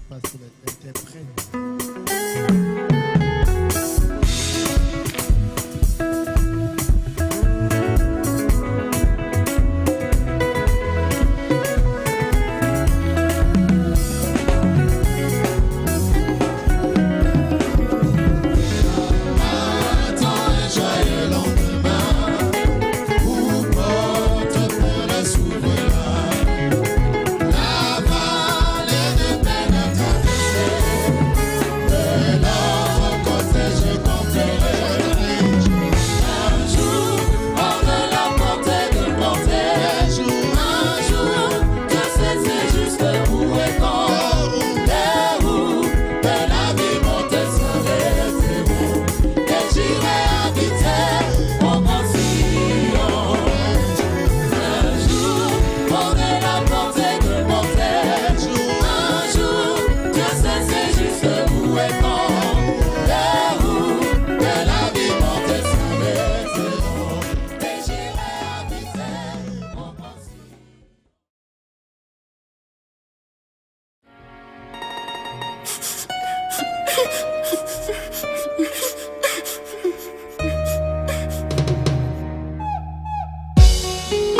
passer l'interprète.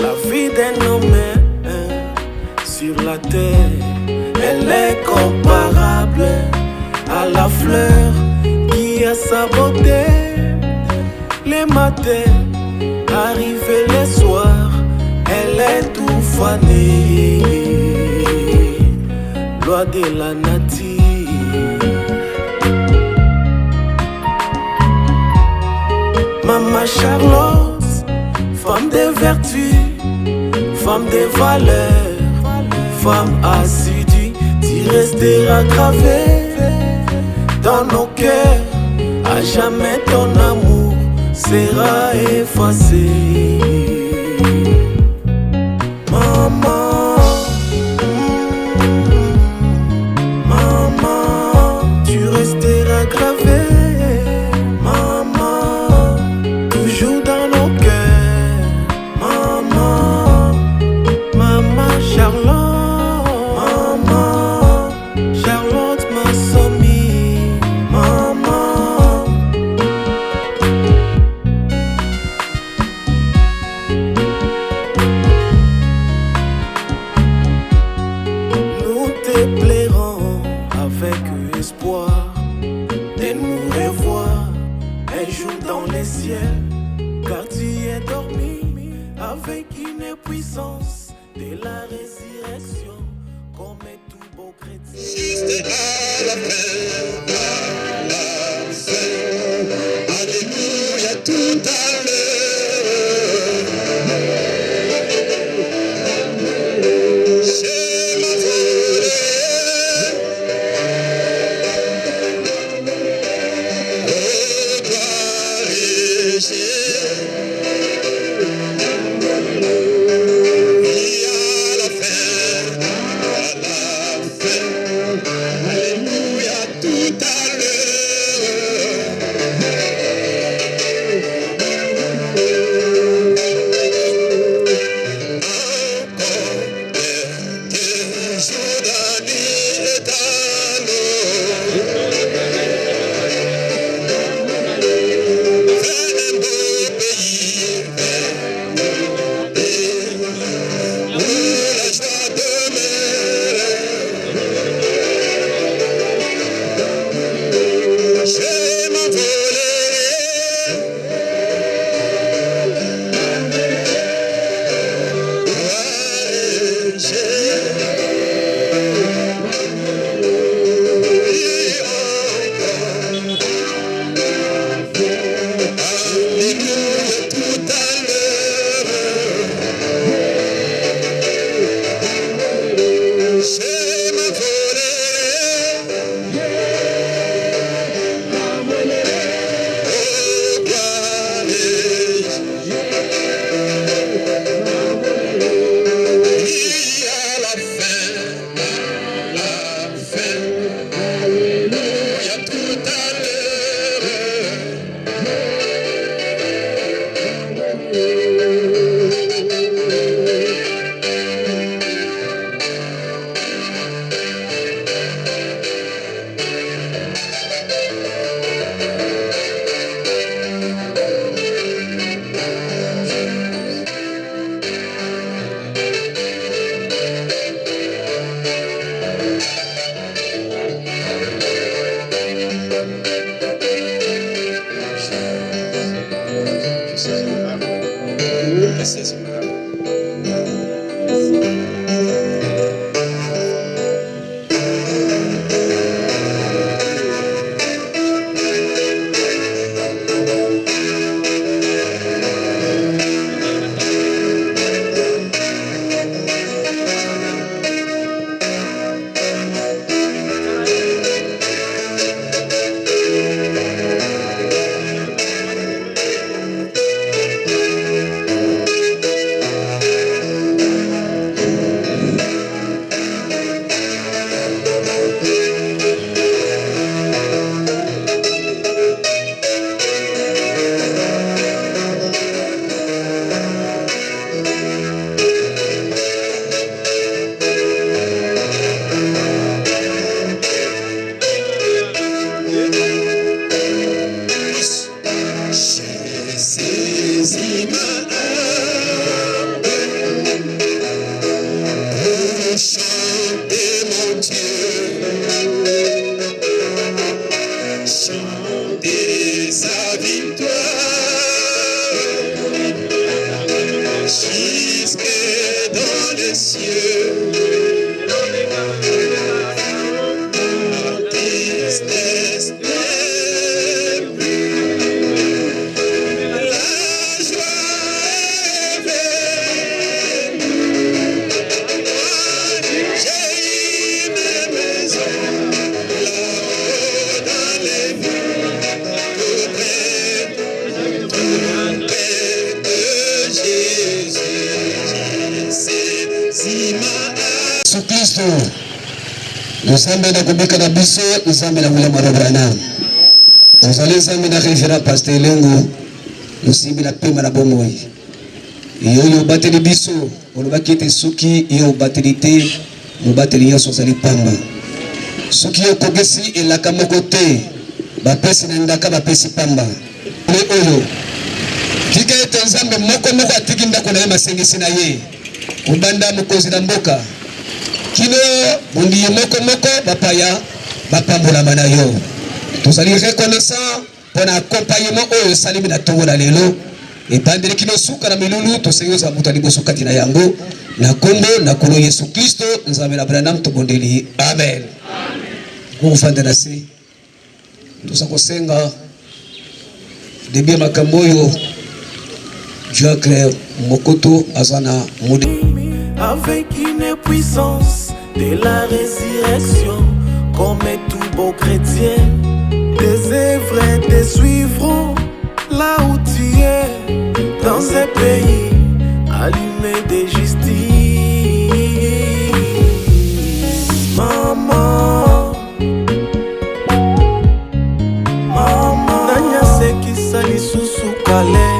La vie d'un homme sur la terre, elle est comparable à la fleur qui a sa beauté. Les matins, arrivés les soirs, elle est tout fanée. Loi de la nature. Maman Charlotte, femme de vertu, femme de valeur, femme assidue, tu resteras gravé dans nos cœurs. À jamais ton amour sera effacé. Maman, maman, tu resteras gravé. Maman, toujours dans nos cœurs. Maman, maman Charlotte, maman Charlotte ma sommie. Maman, nous te plairons avec espoir de nous revoir un jour dans les ciels, car tu es dormi avec une puissance de la résurrection, comme tout beau chrétien. Juste à la fin, alléluia, tout à l'heure. C'est ma volée. Oh, gloire et Jésus. Et à la fin, alléluia, tout biso. Nzambe na kubika na biso, nzambe na William Branham. Ozali nzambe na Révérend Pasteur Lengo, musimbi na pema na bomoi. Yo bateli biso, olobaki ete soki yo bateli te, mobateli nyonso ozali pamba. Soki yo kogesi elaka moko te, bapesi na ndaka bapesi pamba. Oyo tika ete nzambe moko atiki ndako na ye masengisi na ye. Obanda mokonzi na mboka. Kino bondiye moko bapaya bapambolama na yo. Tozali reconnaissant pour l'accompagnement oyo salimi na tongo na lelo. Ebandeli kino suka na milulu tosenyo za mutali bosukati na yango. Na kombo na kolo Yesu Kristo nzambe na Branham tobondeli. Amen. Kufanda na si. Tusakosenga debia makamboyo Jacques Mokoto Azana Moudi. Avec une puissance de la résurrection, comme tout beau chrétien, tes œuvres te suivront là où tu es, dans un pays allumé de justice. Maman, maman, Nanya sekisa lisusu kale.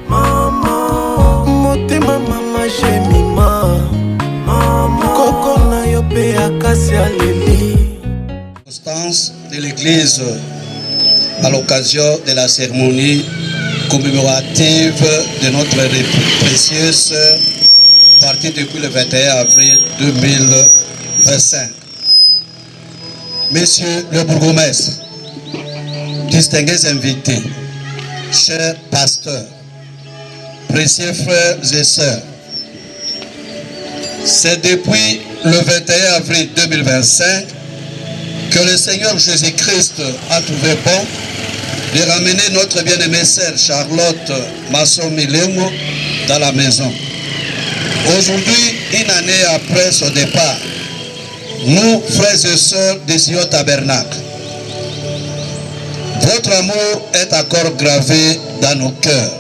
Maman, motema mama jemima. Maman, koko na yo pe akasi aleli. Constance de l'église à l'occasion de la cérémonie commémorative de notre précieuse sœur partie depuis le 21 avril 2025. Messieurs le bourgmestre, distingués invités, chers pasteurs, précieux frères et sœurs, c'est depuis le 21 avril 2025 que le Seigneur Jésus-Christ a trouvé bon de ramener notre bien-aimée sœur Charlotte Masson-Milengo dans la maison. Aujourd'hui, une année après son départ, nous, frères et sœurs de Sion Tabernacle, votre amour est encore gravé dans nos cœurs.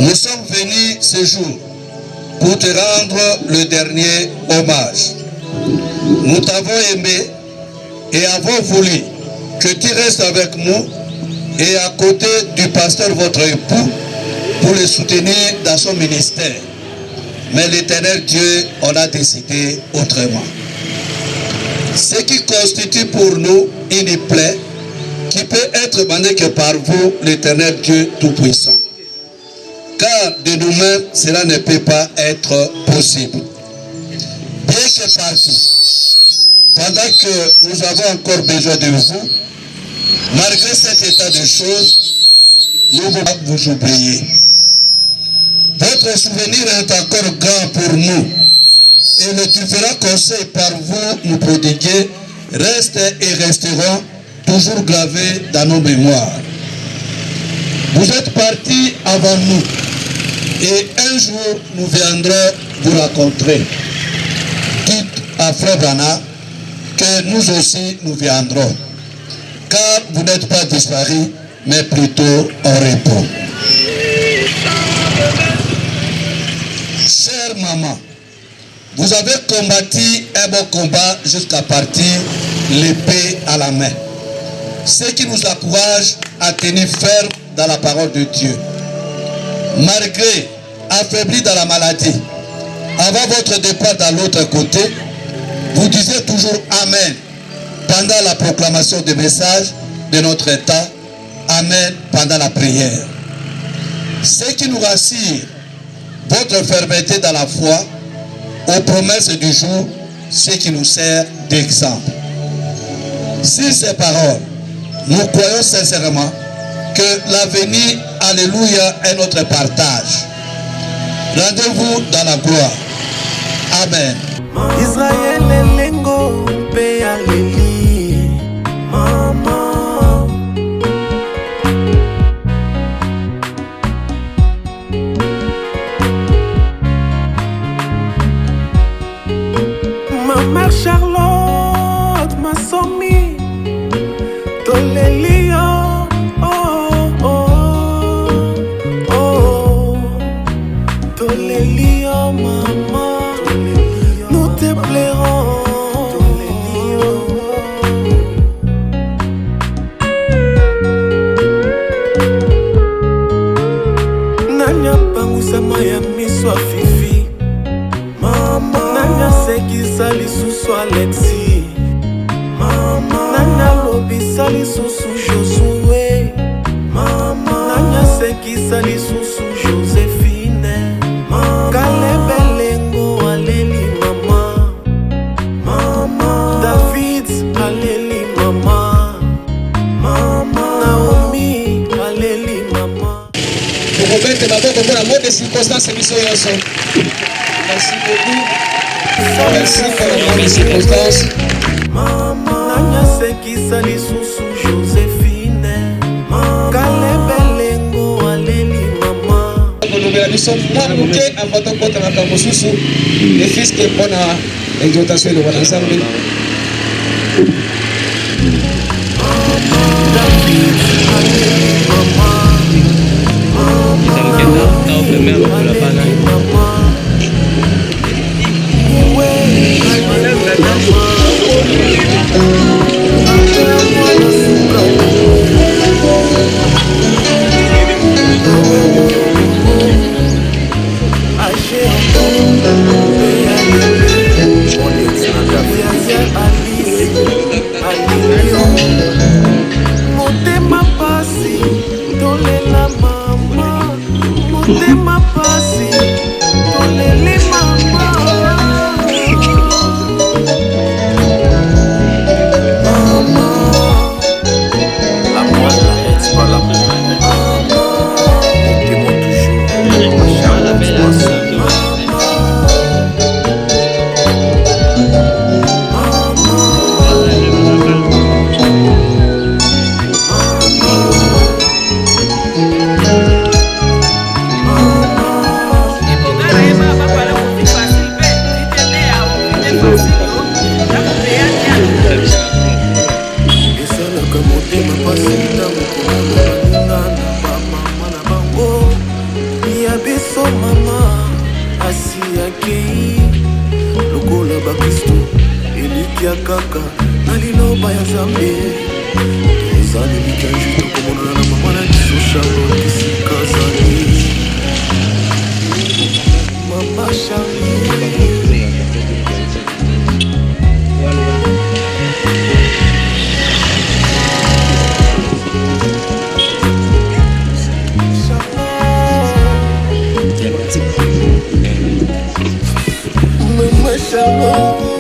Nous sommes venus ce jour pour te rendre le dernier hommage. Nous t'avons aimé et avons voulu que tu restes avec nous et à côté du pasteur votre époux pour le soutenir dans son ministère. Mais l'Éternel Dieu en a décidé autrement. Ce qui constitue pour nous une plaie qui peut être mandée que par vous, l'Éternel Dieu Tout-Puissant. Car de nous-mêmes, cela ne peut pas être possible. Bien que partout, pendant que nous avons encore besoin de vous, malgré cet état de choses, nous ne voulons pas vous oublier. Votre souvenir est encore grand pour nous et les différents conseils par vous nous prodigués restent et resteront toujours gravés dans nos mémoires. Vous êtes partis avant nous et un jour nous viendrons vous rencontrer. Dites à Frère Branham que nous aussi nous viendrons, car vous n'êtes pas disparus, mais plutôt en repos. Chère maman, vous avez combattu un bon combat jusqu'à partir l'épée à la main. Ce qui nous encourage à tenir ferme dans la parole de Dieu. Malgré affaibli dans la maladie, avant votre départ dans l'autre côté, vous disiez toujours Amen pendant la proclamation des messages de notre État, Amen pendant la prière. Ce qui nous rassure, votre fermeté dans la foi, aux promesses du jour, ce qui nous sert d'exemple. Sur ces paroles, nous croyons sincèrement que l'avenir, alléluia, est notre partage. Rendez-vous dans la gloire. Amen. Israël elengo pe aleli mama Mama Charlotte Masson-Mi toleli oh oh oh toleli mama toleli lisusu Alexis mama nanya lobisa lisusu Josué mama nanya sekisa lisusu Joséphine mama Kalebelengo aleli mama mama David aleli mama mama Naomi aleli mama. Pour mettre ma boque pour la mode des circonstances et mission Merci beaucoup. Merci pour la mode des circonstances. Mama nanya sekisa lisusu Joséphine mama Kalebelengo aleli mama. Nous sommes moins bouqués à votre côté à la Mosusu. Les fils qui prennent à l'exhortation de votre ensemble. Motema pasi, tolela mama. Motema pasi, tolele mama. Mama, l'amour n'arrête pas l'amour. Motema toujours, machin la belle kaka na liloba ya Nzambe tozali mikanji tokomona na mama na biso Charlotte kisika zali mama Charlie mama Charlotte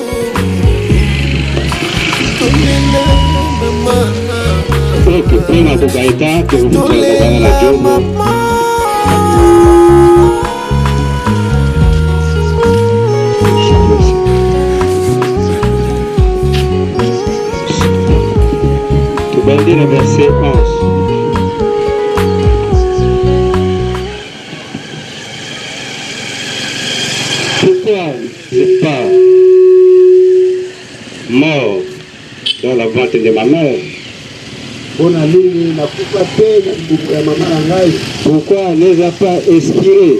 que prima Bugaita que vous pouvez voir la Jomo. Tu vas lire le verset 11. Pourquoi n'est pas mort dans la vente de ma mère? Pourquoi n'ai-je pas expiré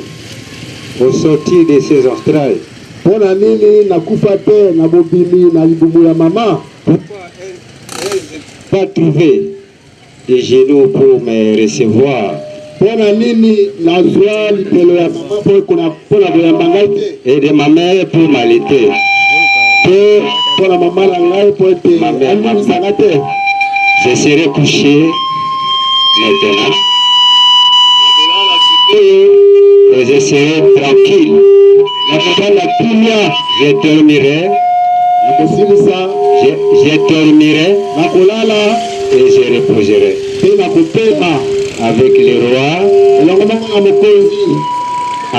au sortir de ces entrailles? Pourquoi n'ai-je pas trouvé des genoux pour me recevoir? Et de ma mère pour m'allaiter. Ma mère, je serai couché maintenant et je serai tranquille. Je dormirai, je dormirai et je reposerai avec les rois,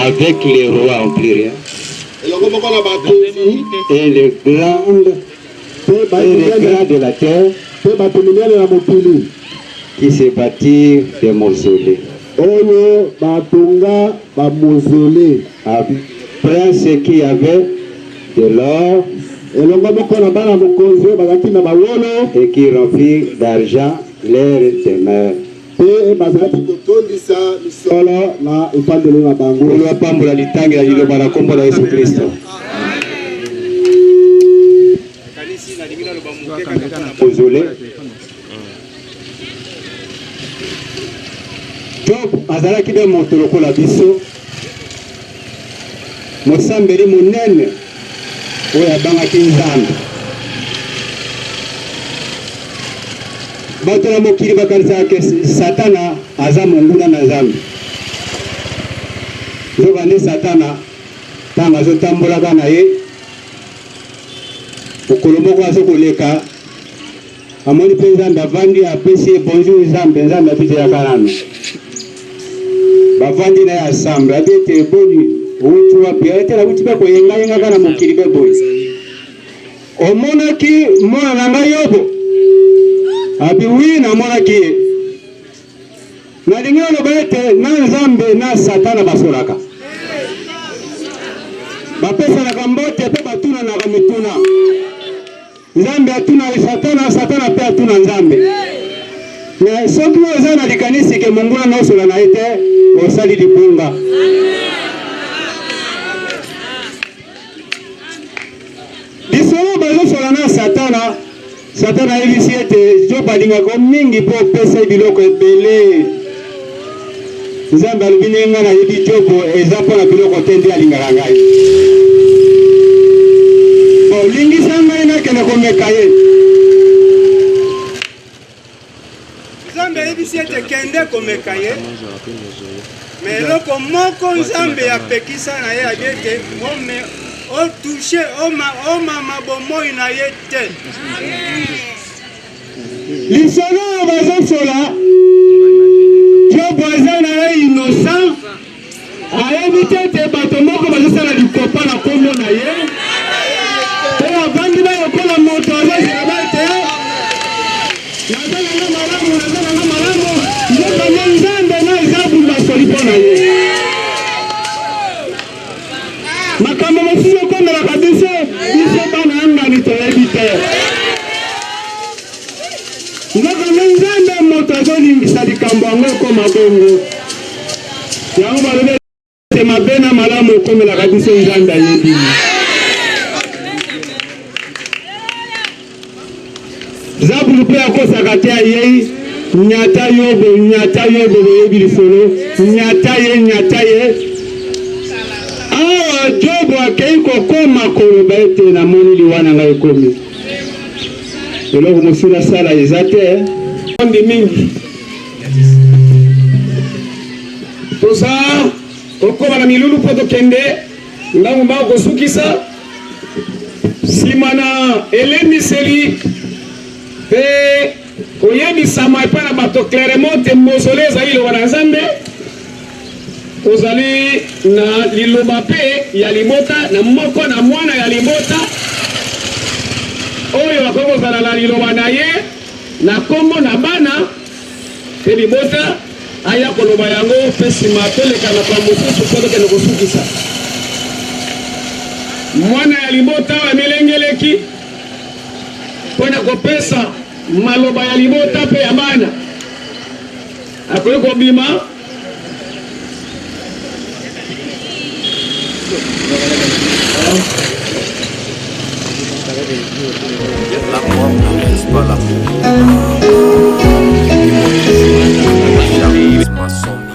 avec les rois en pluriel et les grands de la terre qui se bâtirent des mausolées. Après ce qui avait de l'or et qui remplit d'argent l'air demeure. Job azalaki de moto lokola biso mosambeli monene oyo abangaki nzambe. Bato na mokili bakanisaka Satana aza monguna na nzambe. Nzoka nde Satana ntango azotambolaka na ye mokolo moko azokoleka amoni mpe nzambe avandi apesi ye bonjour nzambe, nzambe abitelaka nano bavandi na ye asamble abi ete boni outi wapi ete nauti mpe koyengayengaka na mokili mpe boye omonaki mwana na ngai Yobo abi wi namonaki ye nalingi oloba ete na nzambe na Satana basolaka bapesanaka mbote mpe batunanaka mituna. Nzambe atuna Satana, Satana mpe atuna nzambe. Na soki oza na likanisi ke monguna na osola na ye te osali libunga. Lisolo bazosola na Satana, Satana ayebisi ete Job alingaka mingi mpo opesa biloko ebele. Nzambe alobi ndenge ngai nayebi Job eza mpona biloko te nde alingaka ngai. Lingisa ngai nakende komeka ye. Nzambe ayebisi ete kende komeka ye. Me eloko moko Nzambe apekisa na ye abi ete otouche omama bomoi na ye te. Lisolo bazosola Job aza na ye innocent ayebi te ete bato moko bazosala likopa na kombo na ye avandi bayokola moto azozela bate nazalanga malamu nzokama nzambe na ezabu basoli mpo na ye makambo mosusu okomelaka biso bana yangani toyebi te nzokama nzambe moto azolingisa likambo yango ekoma bongo yango balobi ete mabe na malamu okomelaka biso nzambe ayebi. Zabulu mpe akosaka te ayei nyata yobo boyebi lisolo nyata ye awa Job akei kokoma koloba ete namoni liwa na ngai ekomi eloko mosila sala eza te ondi mingi toza kokoma na milulu mpo tokende ndango mbao kosukisa nsima na elemiseli pe koyebisama epai na bato clairement te mosole ezali liloba na Nzambe ozali na liloba mpe ya libota na moko na mwana ya libota oyo akoki kozala na liloba na ye na kombo na bana mpe libota aya koloba yango mpe nsima toleka na kwa mosusu mpo tokende kosukisa mwana ya libota oyo amelengeleki mpona kopesa maloba ya libota mpe ya bana akoki kobima La mort n'arrête pas l'amour. Charisme son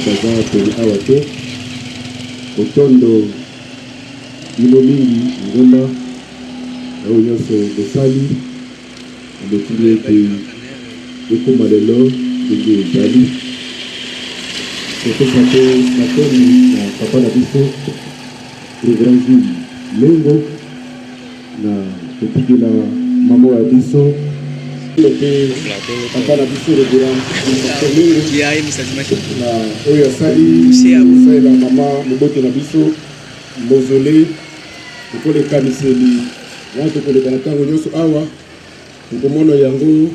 baza toli awa te otondo bino mingi ngomba oyo nyonso bosali obetili ete ekoma lelo ndenge ezali kopesa mpe matoni na papa na biso reverend Jules Lengo na kotikela mama ya biso mpe papa na biso reverend na oyo asalela mama mobote na biso mozole tokoleka miseli wana tokoleka na ntango nyonso awa tokomona yango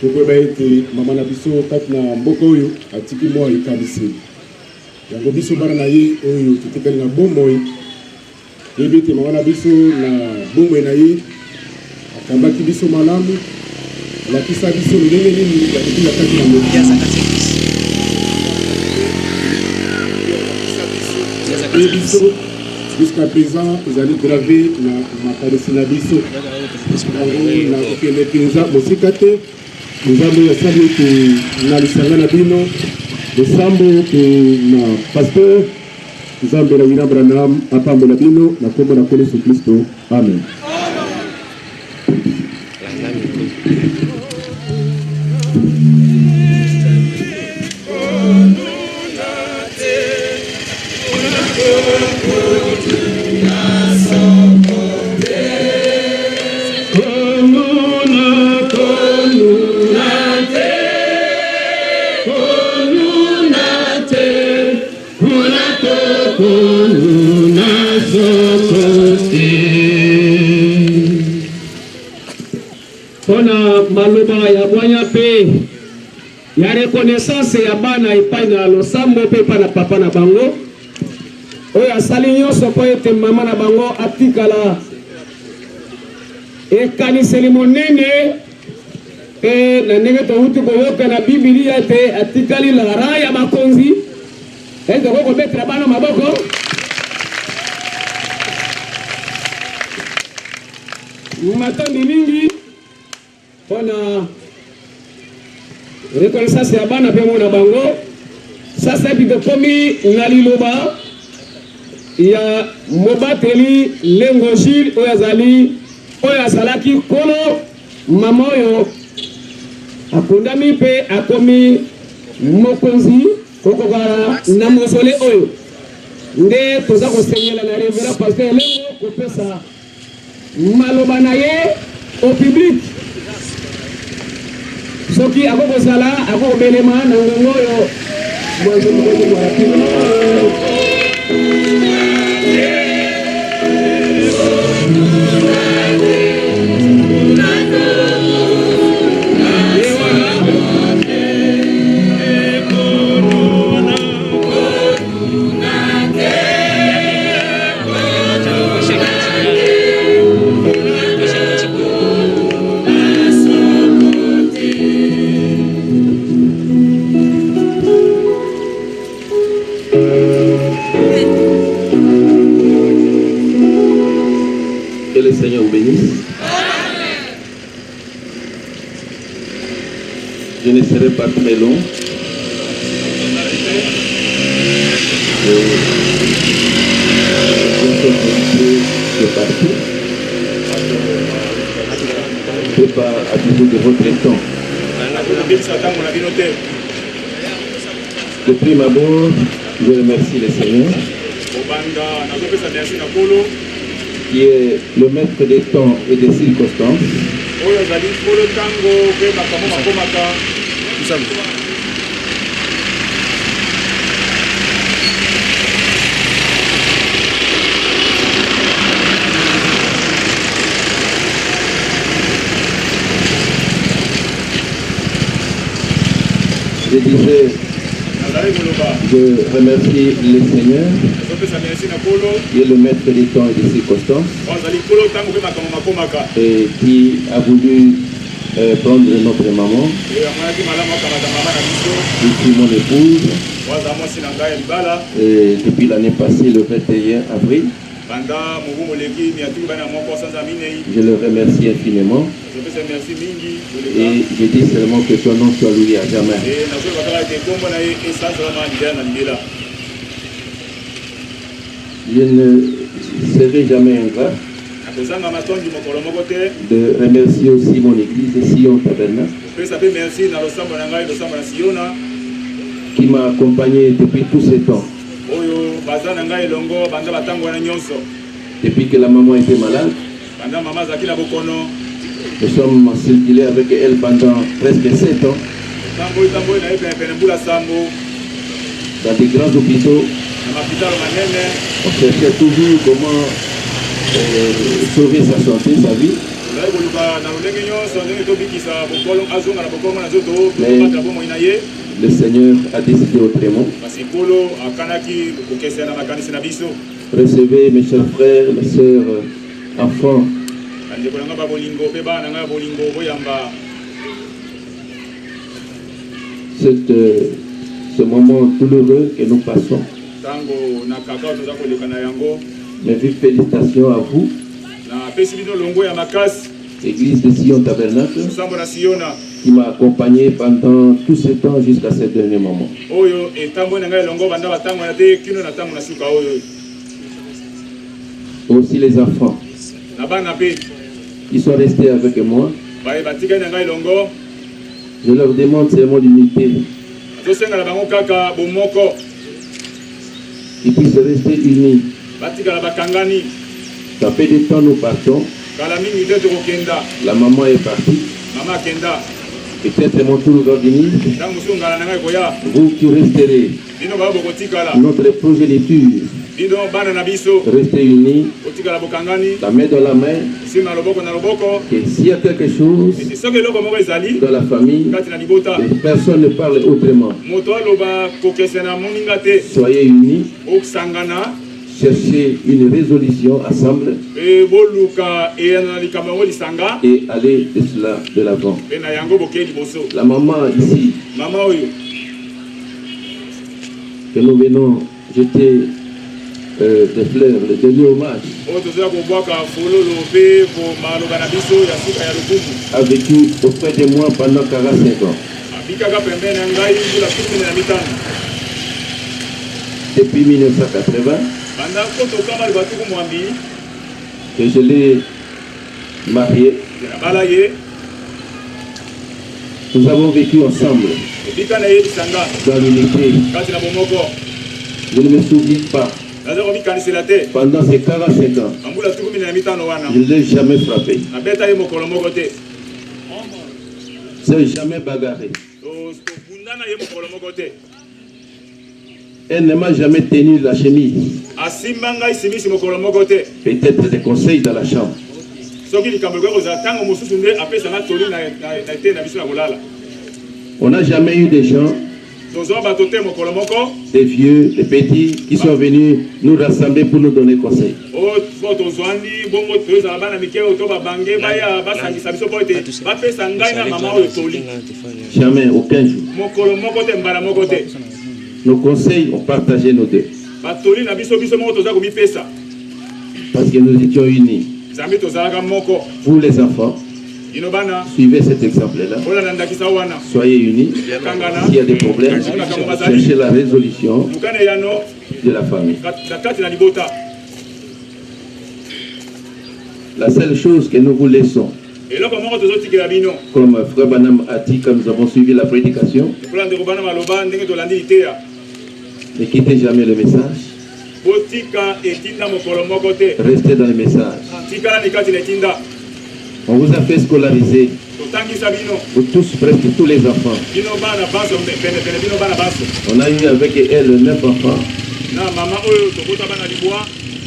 tokoyeba ete mama na biso kati na mboka oyo atiki mwa ekamiseli yango biso bana na ye oyo totikali na bomoi yebi ete mama na biso na bomoi na ye akambaki biso malamu alakisa biso ndenge nini yakoki na kati na biso jusqu'à présent ezali gravé na makanisi na biso yango na kokende mpenza mosika te nzambe asali ete na lisanga na bino losambo ke na pasteur nzambe na William Branham apambola bino na kombo na Yesu Kristo amen. Pona maloba ya mwanya pe ya reconnaissance ya bana epai na losambo pe pa na papa na bango oyo asali nyonso po ete mama na bango atikala ekaniseli monene pe na ndenge touti koyoka na Biblia ete atikali lara ya bakonzi ete kokobetela bana maboko matondi mingi pona reconnaissance ya bana pe mona bango sasa bito komi na liloba ya mobateli Lengo Jules oyo azalaki kolo mama oyo akundami pe akomi mokonzi kokokala na mosole oyo nde toza kosengela na reverend pasteur Lengo kopesa maloba na ye au public soki akokozala akokobelema na ngongo oyo Que le Seigneur bénisse. Je ne serai pas très long. Je partout. Je ne peux pas abuser de votre temps. De prime abord, je remercie le Seigneur qui est le maître des temps et des circonstances. Je disais, je remercie le Seigneur qui est le maître des temps et des circonstances et qui a voulu prendre notre maman, qui est mon épouse, et depuis l'année passée, le 21 avril, Je le remercie infiniment. Et je dis seulement que ton nom soit loué à jamais. Je ne serai jamais ingrat de remercier aussi mon église Sion Tabernacle qui m'a accompagné depuis tous ces temps. Depuis que la maman était malade, nous sommes circulés avec elle pendant presque 7 ans dans des grands hôpitaux. On cherchait toujours comment sauver sa santé, sa vie. Mais le Seigneur a décidé autrement. Recevez mes chers frères, mes sœurs, enfants, ce moment douloureux que nous passons. Mes vives félicitations à vous, Église de Sion Tabernacle, qui m'a accompagné pendant tout ce temps jusqu'à ce dernier moment. Aussi les enfants qui sont restés avec moi, je leur demande seulement d'unité. Ils puissent rester unis. Ça fait du temps nous partons. La maman est partie. Peut-être mon tour va venir. Vous qui resterez, notre progéniture, restez unis, la main dans la main. Et s'il y a quelque chose dans la famille, personne ne parle autrement. Soyez unis. Chercher une résolution ensemble et aller de cela de l'avant. La maman ici, que nous venons jeter des fleurs, le dernier hommage, a vécu auprès de moi pendant 45 ans. Depuis 1980, que je l'ai marié, nous avons vécu ensemble dans l'unité. Je ne me souviens pas, pendant ces 45 ans, je ne l'ai jamais frappé. Je ne l'ai jamais bagarré. Elle ne m'a jamais tenu la chemise. Peut-être des conseils dans la chambre. On n'a jamais eu des gens, des vieux, des petits, qui sont venus nous rassembler pour nous donner conseil. Jamais, aucun jour. Nos conseils ont partagé nos deux. Parce que nous étions unis. Vous les enfants, suivez cet exemple-là. Soyez unis. S'il y a des problèmes, cherchez la résolution de la famille. La seule chose que nous vous laissons, comme Frère Banam a dit quand nous avons suivi la prédication, ne quittez jamais le message. Restez dans le message. On vous a fait scolariser. Vous tous, presque tous les enfants. On a eu avec elle 9 enfants.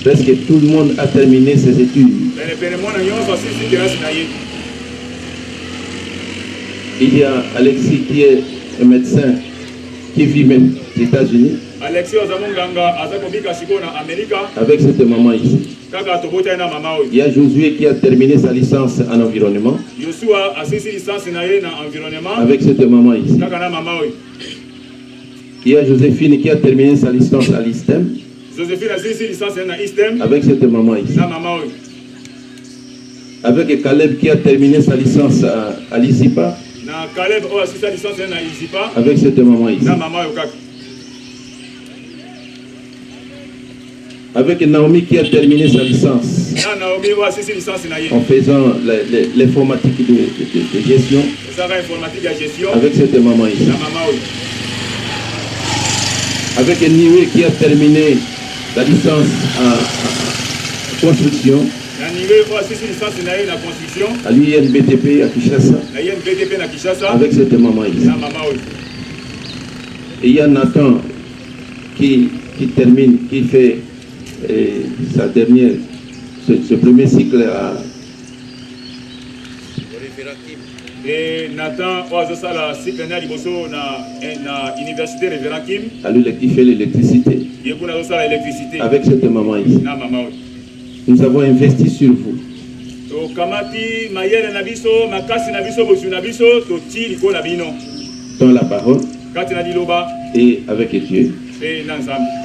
Presque tout le monde a terminé ses études. Il y a Alexis qui est un médecin qui vit même aux États-Unis. Avec cette maman ici. Il y a Josué qui a terminé sa licence en environnement. Avec cette maman ici. Il y a Joséphine qui a terminé sa licence à l'ISTEM. Joséphine a saisi licence na ISTEM. Avec cette maman ici. Na maman. Avec Caleb qui a terminé sa licence à l'ISIPA. Na Caleb a saisi sa licence na ISIPA. Avec cette maman ici. Na maman Yokak. Avec Naomi qui a terminé sa licence na Naomi a saisi licence na en faisant l'informatique de gestion. Informatique de gestion. Avec cette maman ici. Na maman. Avec Niwe qui a terminé la licence en construction. À l'INBTP à Kinshasa. Avec cette maman ici. Et il y a Nathan qui termine, qui fait sa dernière, ce premier cycle à... Et Nathan, la cycle à l'université Révérend Kim. À lui qui fait l'électricité. Avec cette maman ici. Nous avons investi sur vous. Dans la parole. Et avec Dieu. Et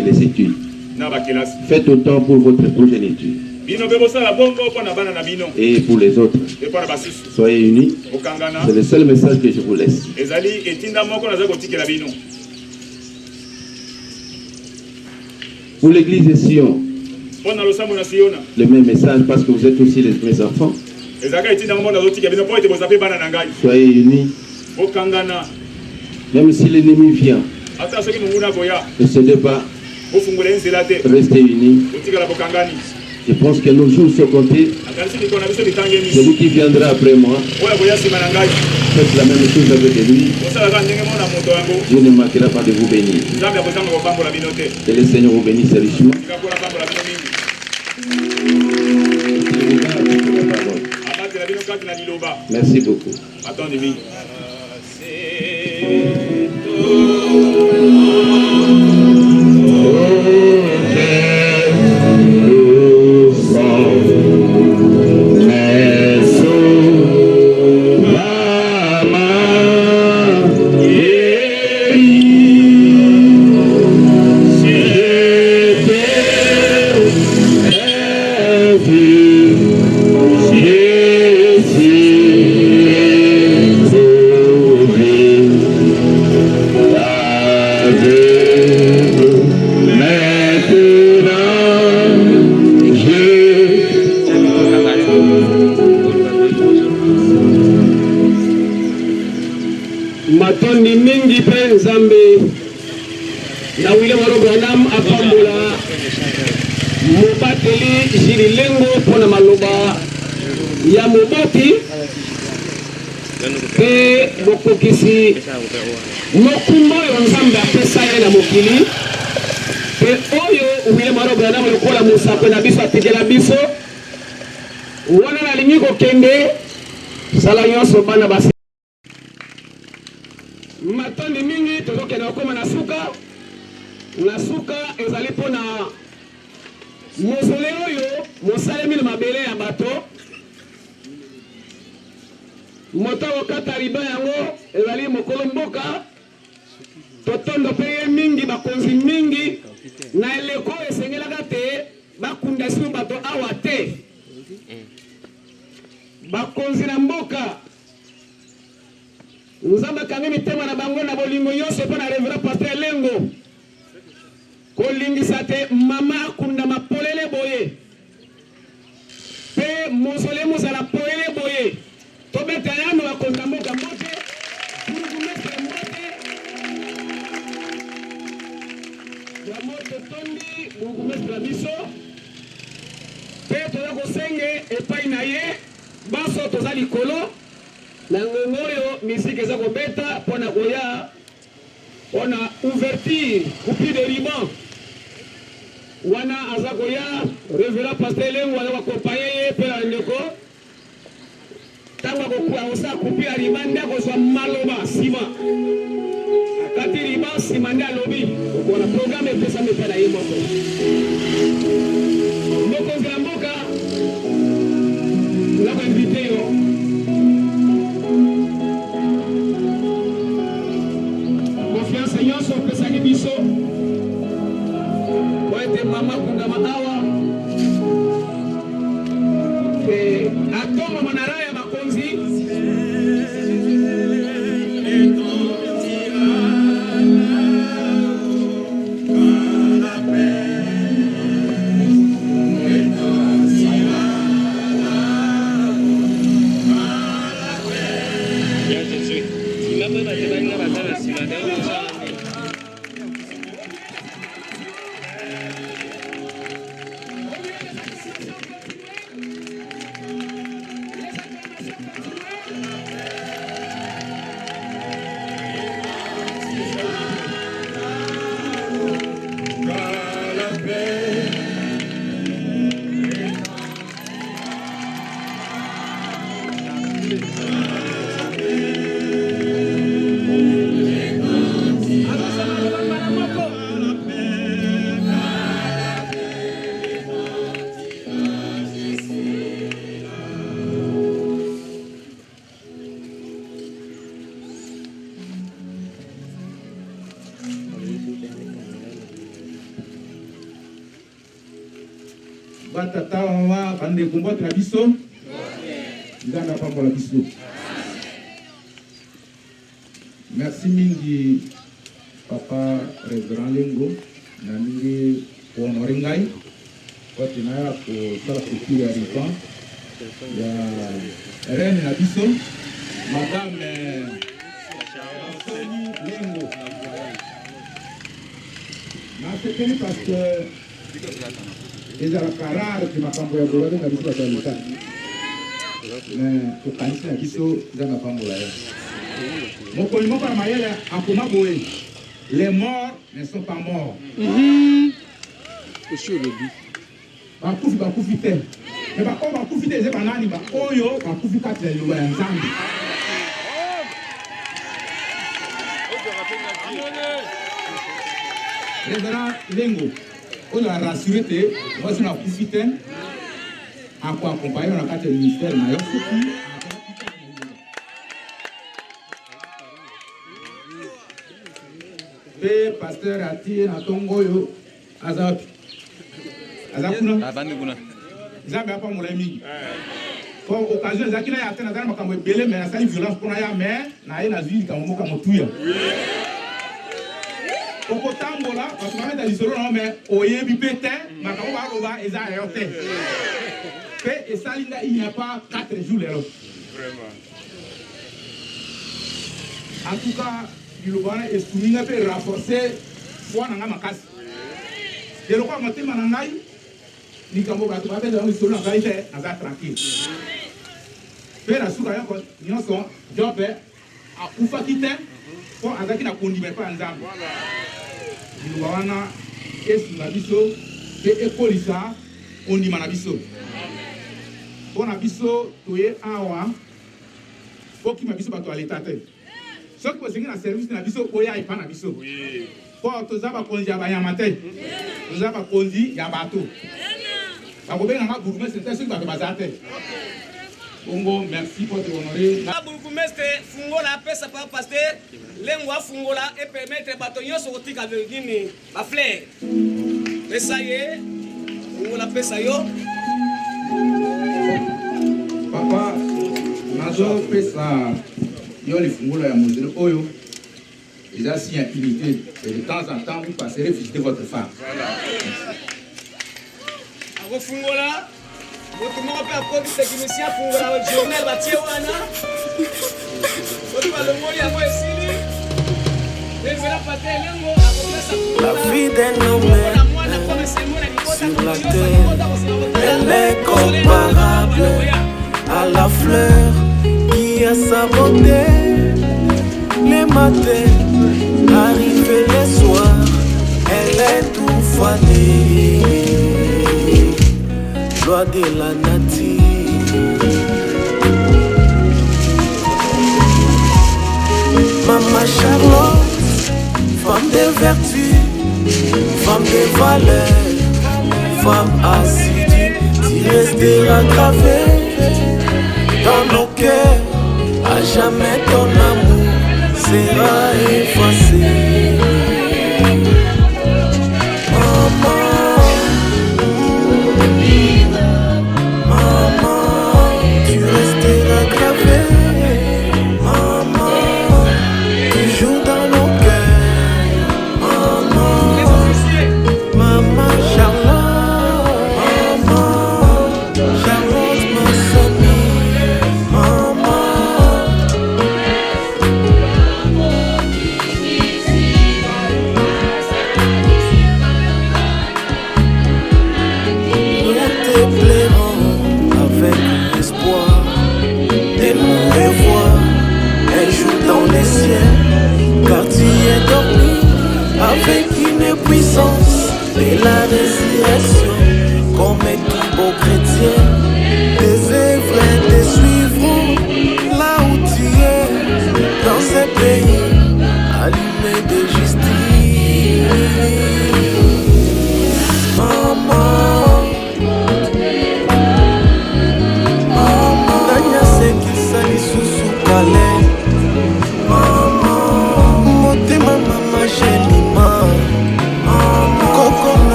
les études. Faites autant pour votre progéniture. Et pour les autres. Soyez unis. C'est le seul message que je vous laisse. Pour l'église de Sion, le même message parce que vous êtes aussi mes enfants. Soyez unis. Même si l'ennemi vient, ne cédez pas. Restez unis. Je pense que nos jours sont comptés. Celui qui viendra après moi, faites la même chose avec lui. Dieu ne manquera pas de vous bénir. Que le Seigneur vous bénisse richement. Merci beaucoup. Matondi mingi pe Nzambe na William Branham apambola mobateli jililengo pona maloba ya mobati pe bokokisi mokumba yo Nzambe apesa ye na mokili pe oyo William Branham lokola mosapo na biso ategela biso wana nalingi kokende sala nyonso bana basi matondi mingi tozokende okoma na suka ezali mpona mozole oyo mosalemi na mabele ya bato moto okata riba yango ezali mokolo mboka totondo mpe ye mingi bakonzi mingi na eleko esengelaka te bakunda sino bato awa te bakonzi na mboka Nzambe kangi mitema na bango na bolingo nyonso mpo na Reverend Pasteur Lengo kolingisa te mama akunda mapolele boye pe mozole mozala polele boye tobeta yano bakonza mboka mbote burugumestre mbote ya moto tondi burugumestre biso pe toza kosenge epai na ye baso toza likolo na ngongoyo musique eza kobeta pona koya pona ouverture coupure de riban wana aza koya Reverend Pasteur Lengo wana bakompaye ye pe ndeko tango kokuya osa coupure ya riban nde akozwa maloba nsima akati riban nsima nde alobi okona programme epesami mpe na ye moko mokonzi ya mboka nakoinvite yo nyonso opesaki biso po ete batata wa bande kombo na biso ndanga pambola biso. Merci mingi papa Révérend Lengo na mingi honorer ngai kwa tinaya ko sala culture ya riban ya reine na biso madame Lengo. C'est parce que les Arabes qui m'ont envoyé pour la biso à l'État. Mais pour cancer la biso, ils n'ont pas envoyé. Mon collègue par Mayele a comment boé. Les morts ne sont pas morts. Monsieur le dit. Bakufi bakufi te. Mais ba ko bakufi te zeba nani ba oyo bakufi kate yo ya nzambi. Révérend Lengo, on a rassuré que moi je n'ai profité à quoi accompagner dans la carte du ministère. Le pasteur a dit à Tongo, Azap, Azapuna, Zambia pas mon ami. Pour occasion, Zakina a fait un peu de belé, mais ça une violence pour la mer, n'a rien à dire comme moi comme tout. Okotambola, parce que ma mère dit mais oye bipete, ma kawa roba eza yote. Et ça il n'y a pas 4 jours là. Vraiment. En tout cas, il va estimer un peu renforcer foi dans ma casse. Et le quoi matin manangai, ni kambo ba ba dans le solo en été, on va tranquille. Faire la soura yako, ni on son job a kufa kite, pour azaki na kondime pas nzambo. Nous avons un biso et écolisa on dit manabiso. On a biso toye awa pour qui mabiso bato à l'état. Ce qui peut un service na biso oya et pas na biso. Pour tous aba konzi aba yamate. Tous aba konzi ya bato. Ba ko benga bourgmestre c'est ce que bato bazate. Bongo merci pour te honorer. Bourgmestre fungola pesa pa pasteur Lengo fungola et permettre batonyo sortir avec nini ba fleur. Pesa ye fungola pesa yo. Papa nazo pesa yo le fungola ya mozelo oyo. Les anciens unité et de temps en temps vous passerez visiter votre femme. Ako fungola votre mot peut apporter technicien fungola journal batie wana. La vie d'un homme sur la terre, elle est comparable à la fleur qui a sa beauté. Les matins, arrivent les soirs, elle est tout fanée. Loi de la nature. Maman Charlotte, femme de vertu, femme de valeur, femme assidue, tu resteras gravé dans nos cœurs. À jamais ton amour sera effacé. Maman, tu resteras gravé. Maman Charlotte,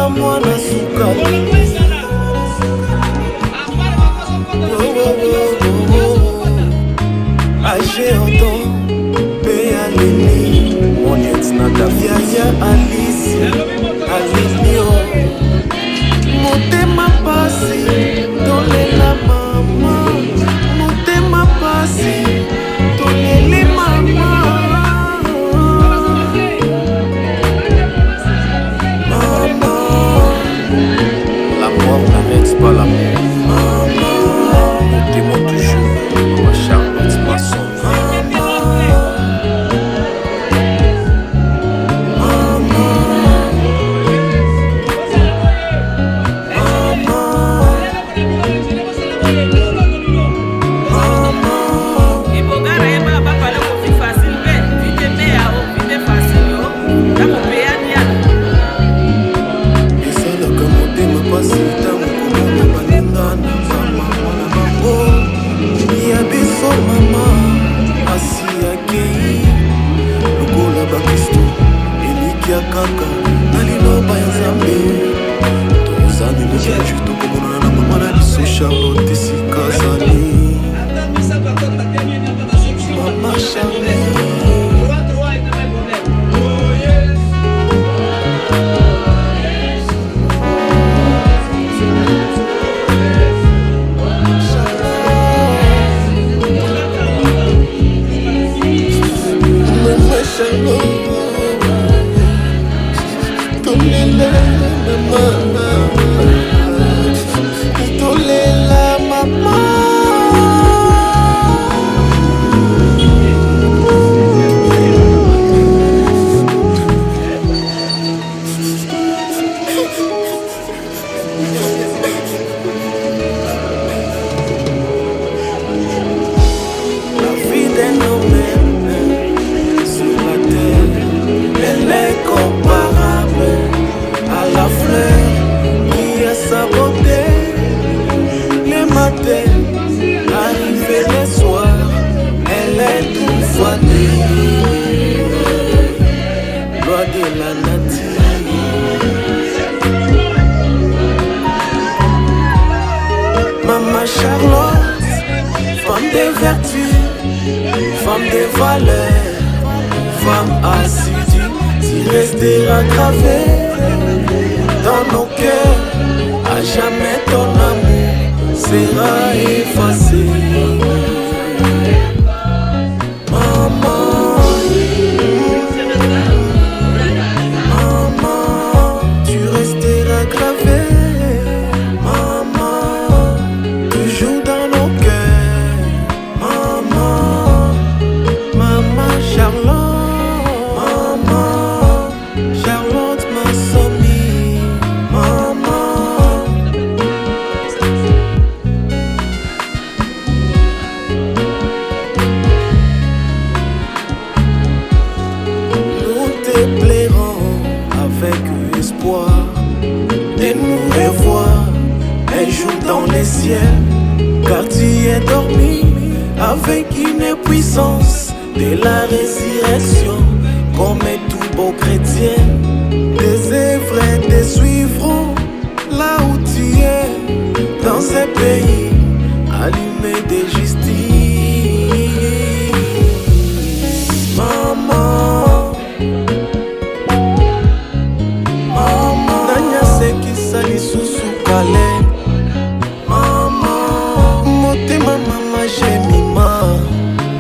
lokola mwana suka Agéodon Béa Lili Moniette Nata Yaya Alice Alinio Motema pasi Tolela mama Motema pasi Tolele mama Maman La mort ne vexe pas l'amour Maman Motema toujours Ma Charlotte Masson kaka naliloba ya nzambe tozani mosusu tokomona na mama na biso Charlotte esika azali mama Charlotte arrivé le soir, elle est tout fanée, loi de la nature. Maman Charlotte, femme de vertu, femme de valeur, femme assidue, tu resteras gravé dans nos cœurs, à jamais ton amour sera effacé. Maman, maman, tu resteras gravé. Maman, toujours dans nos cœurs. Maman, maman Charlotte. Maman, Charlotte ma sommie. Maman. De nous revoir un jour dans les ciels, car tu es dormi avec une puissance de la résurrection, comme tout beau chrétien. Des œuvres te suivront là où tu es, dans un pays allumé de justice. Maman, lisusu kale mama motema mama jemima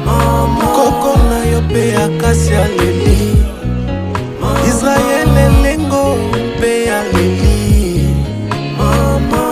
mama koko na yo pe akasi aleli Israel elengo pe aleli mama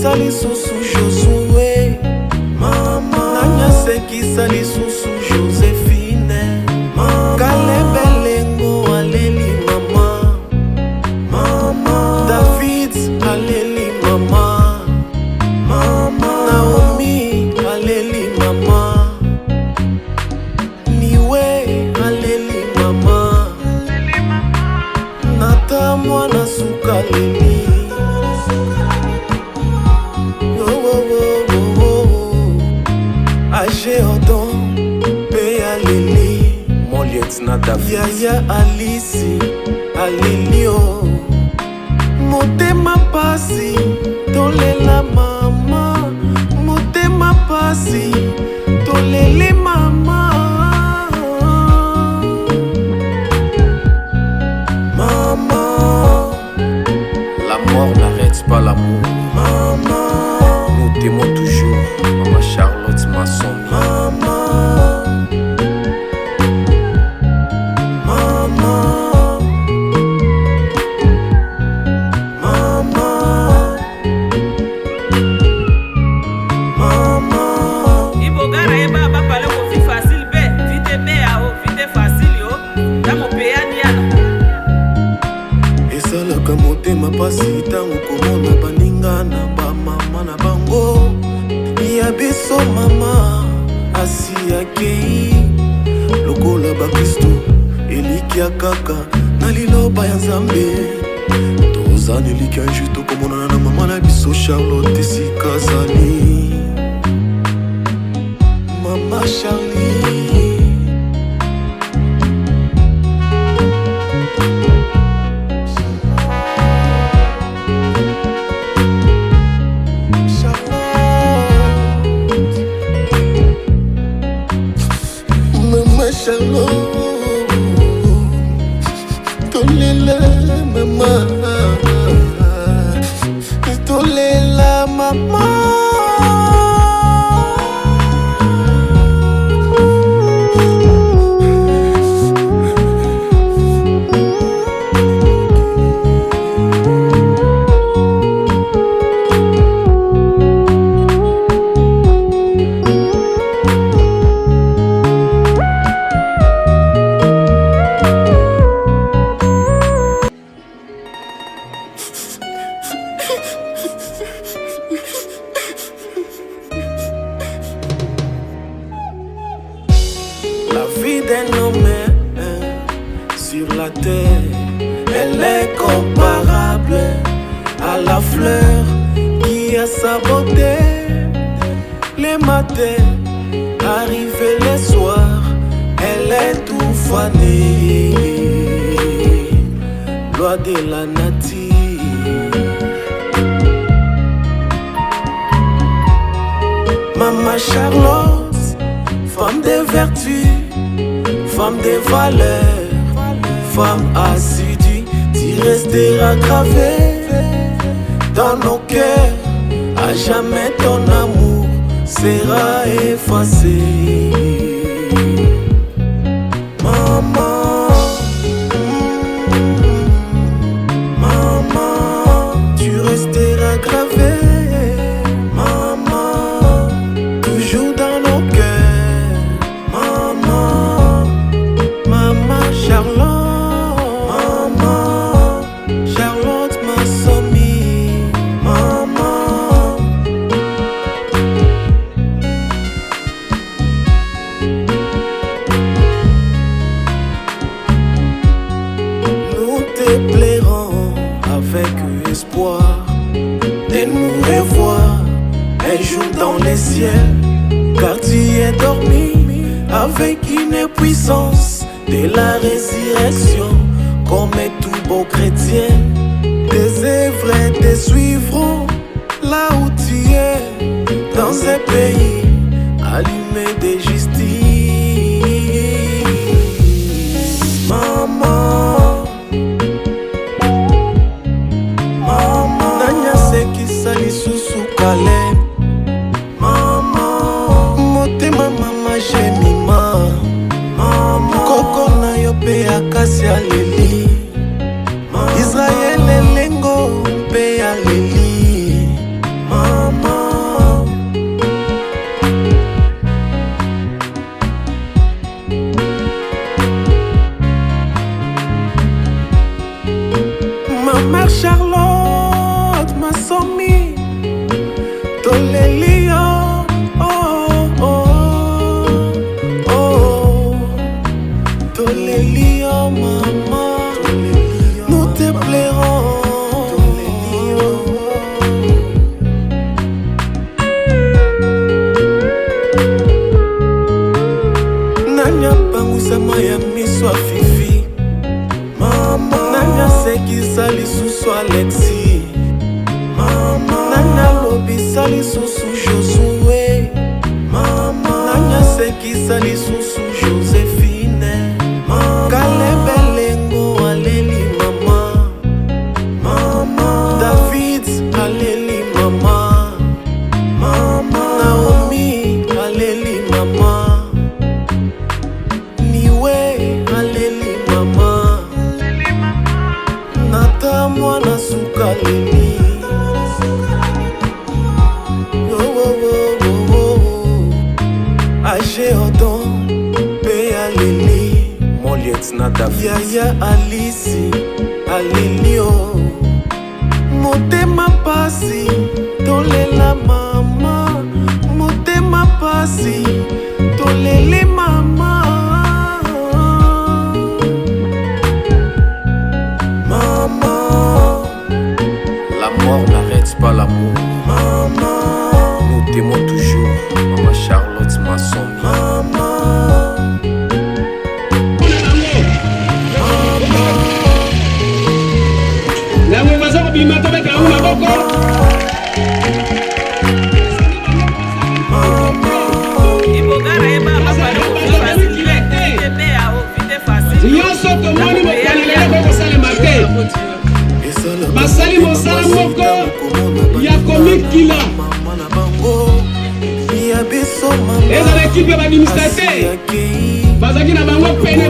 sekisa lisusu Josué mama nanya sekisa lisusu Joséphine mama Kalebelengo aleli mama mama David aleli mama mama Naomi aleli mama Niwe aleli mama Nata mwana suka leli Géodon, Péa Lili, mon lieutenant David. Yaya Alice, Alelio, Motema Pasi, Tolela mama, Motema Pasi, Tolele mama. Maman, la mort n'arrête pas l'amour. Maman, nous t'aimons toujours. Maman Charlotte Masson. Maman, maman, maman, maman. Ibogara eba ba pale ko vie facile be, vite be a o, vite facile yo. Tamo peya diana. Esala kamote mapasi tango komona baningana ba mama na bango. Ya biso mama asi akei lokola bakristo elikia kaka na liloba ya nzambe tozana elikia nju tokomonana na mama na biso Charlotte esika zali mama Charlie Charlotte, tolela mama, tolela mama. La vie d'un homme sur la terre, elle est comparable à la fleur qui a sa beauté. Les matins, arrivés les soirs, elle est tout fanée. Loi de la nature. Maman Charlotte, femme de vertu, femme de valeur, femme assidue, tu resteras gravé dans nos cœurs. À jamais ton amour sera effacé. Maman, maman, tu resteras gravé. De nous revoir un jour dans les ciels, car tu es dormi avec une puissance de la résurrection, comme tout beau chrétien. Tes œuvres te suivront là où tu es, dans un pays allumé de justice. Maman, lisusu Caleb mama motema mama jemima mama koko na yo pe akasi aleli Israel elengo pe aleli mama lisusu Josué, mama nanyasekisa lisusu Joséphine, Kalebelengo aleli mama, mama David aleli mama, mama Naomi aleli mama, Niwe aleli mama, Nata mwana suka leli. Géodon, Péa Lili, mon lieutenant David, Yaya Alice, Alilio, Motema Pasi, Tolela mama, Motema Pasi, Tolele mama, maman, la mort n'arrête pas l'amour, maman, nous t'aimons toujours, maman Charlotte Masson. basali mosala moko ya komikila ezala ekipe ya baadministrateur bazalaki na bango pene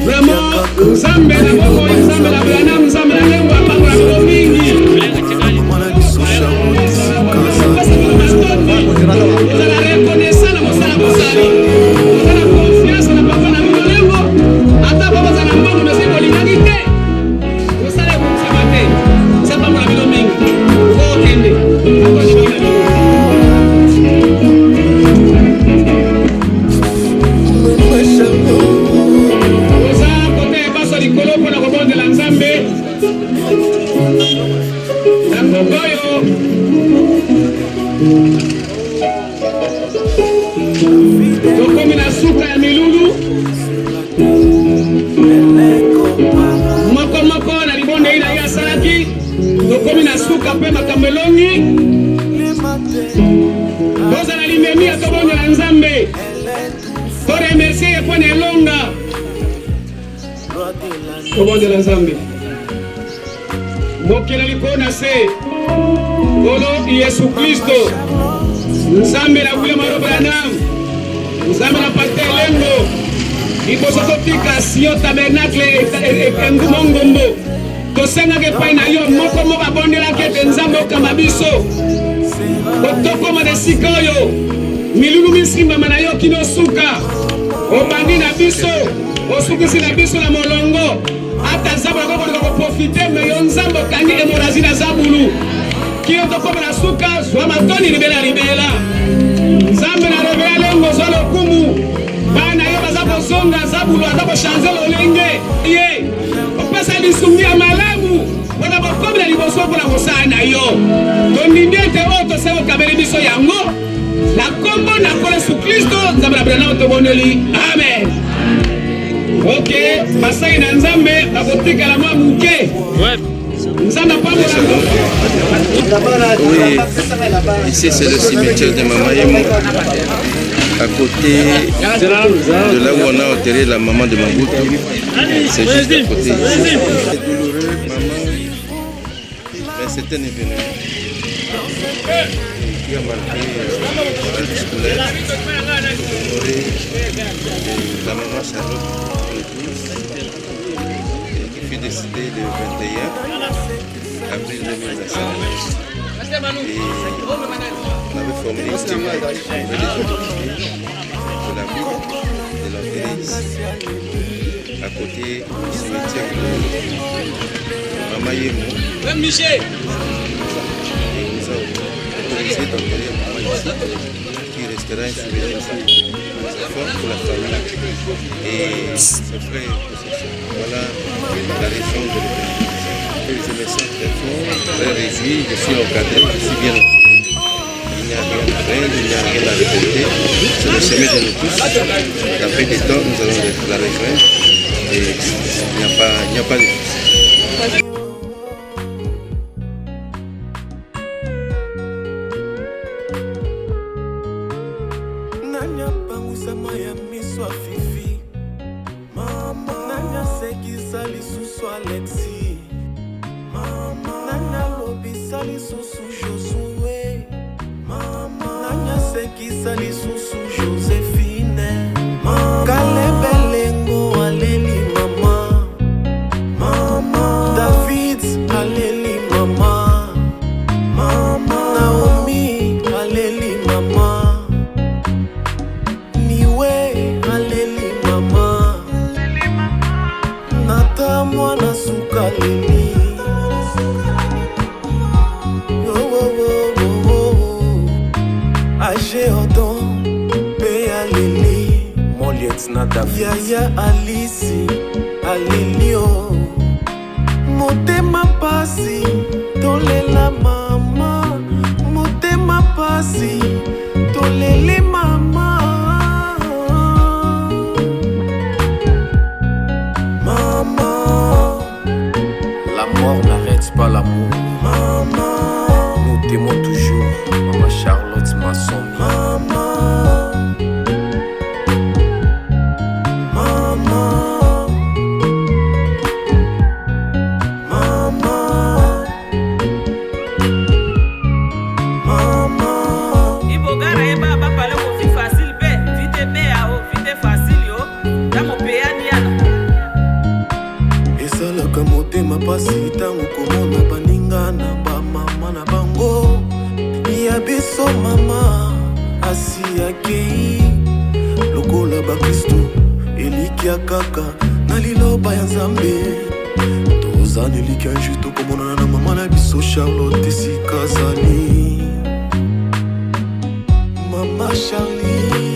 vraiment nzambe na moko nzambe na blana nzambe na lengo apangola bilo mingi ezala reconnaissant na mosala bosali ozala confiance na papa na bilo lengo ata po bazala mbongo mesi kolingaki te osala ekokisama te sapangola bilo mingi okende tokomi na suka ya milulu moko na libonde ina ya salaki tokomi na suka pe makambo elongi tozala limemi ya tobongola nzambe toremercie epone elonga tobongola nzambe mokela likolo na se kolo Yesu Kristo nzambe na William Branham nzambe na Pasteur Lengo liboso totika sio tabernacle engumo ngombo tosengaki epai na yo moko abondelaki ete nzambe okamba biso otokoma na esika oyo milulu misimbama na yo kino suka obandi na biso osukisi na biso na molongo ata nzambe akokoleka koprofite me yo nzambe okangi emorazi na zabulu kino tokoma na suka zwa matoni libela nzambe na revela lengo zwa lokumu bana yo baza kozonga zabulu aza kochange lolenge ye opesa lisungi ya malamu mpona bokomela liboso mpona kosala na yo tondindi ete oyo tosala okabeli biso yango na kombo na nkolo Yesu Kristo nzambe na Branham tobondeli amen. Ok, basali na nzambe bakotikala mwa muke nzambe pambola. Oui, ici c'est le cimetière de Mama Yemo, à côté de là où on a enterré la maman de Mobutu. C'est juste à côté. C'est douloureux, maman, mais c'est un événement qui a marqué l'année scolaire, honoré la maman Charlotte qui fut décédée le 21 avril 2005. Et on avait formé une team avec les autorités de la ville de l'enterrer ici, à côté du cimetière de Mama Yemo. Et nous avons autorisé d'enterrer Mama ici, qui restera un souvenir fort pour la famille et ses frères. Voilà la raison de l'événement. Je me sens très fort, très réjoui, je suis encadré, je suis bien encadré. Il n'y a rien à faire, il n'y a rien à récolter. C'est le sommet de nous tous. Après des temps, nous allons la rejoindre et il n'y a pas de souci. sama ya miso fifi mama nanya sekisa lisusu Alexi mama nanya lobisa lisusu Josué mama nanya sekisa lisusu Joséphine mama Kalebelengo aleli mama mama David aleli mama mama Naomi aleli mama Niwe aleli mama Nata mwana suka leli Age Odon pe aleli Moliet Nata Yaya Alice alelio Motema pasi tolela mama Motema pasi tolele mama Maman La mort n'arrête pas l'amour Maman Nous t'aimons toujours Maman Charlotte Masson Maman motema pasi ntango komona baninga na bamama na bango ya biso mama asi akei lokola bakristo elikia kaka na liloba ya nzambe tozana elikia nju tokomonana na mama na biso Charlotte esika zali mama Charlie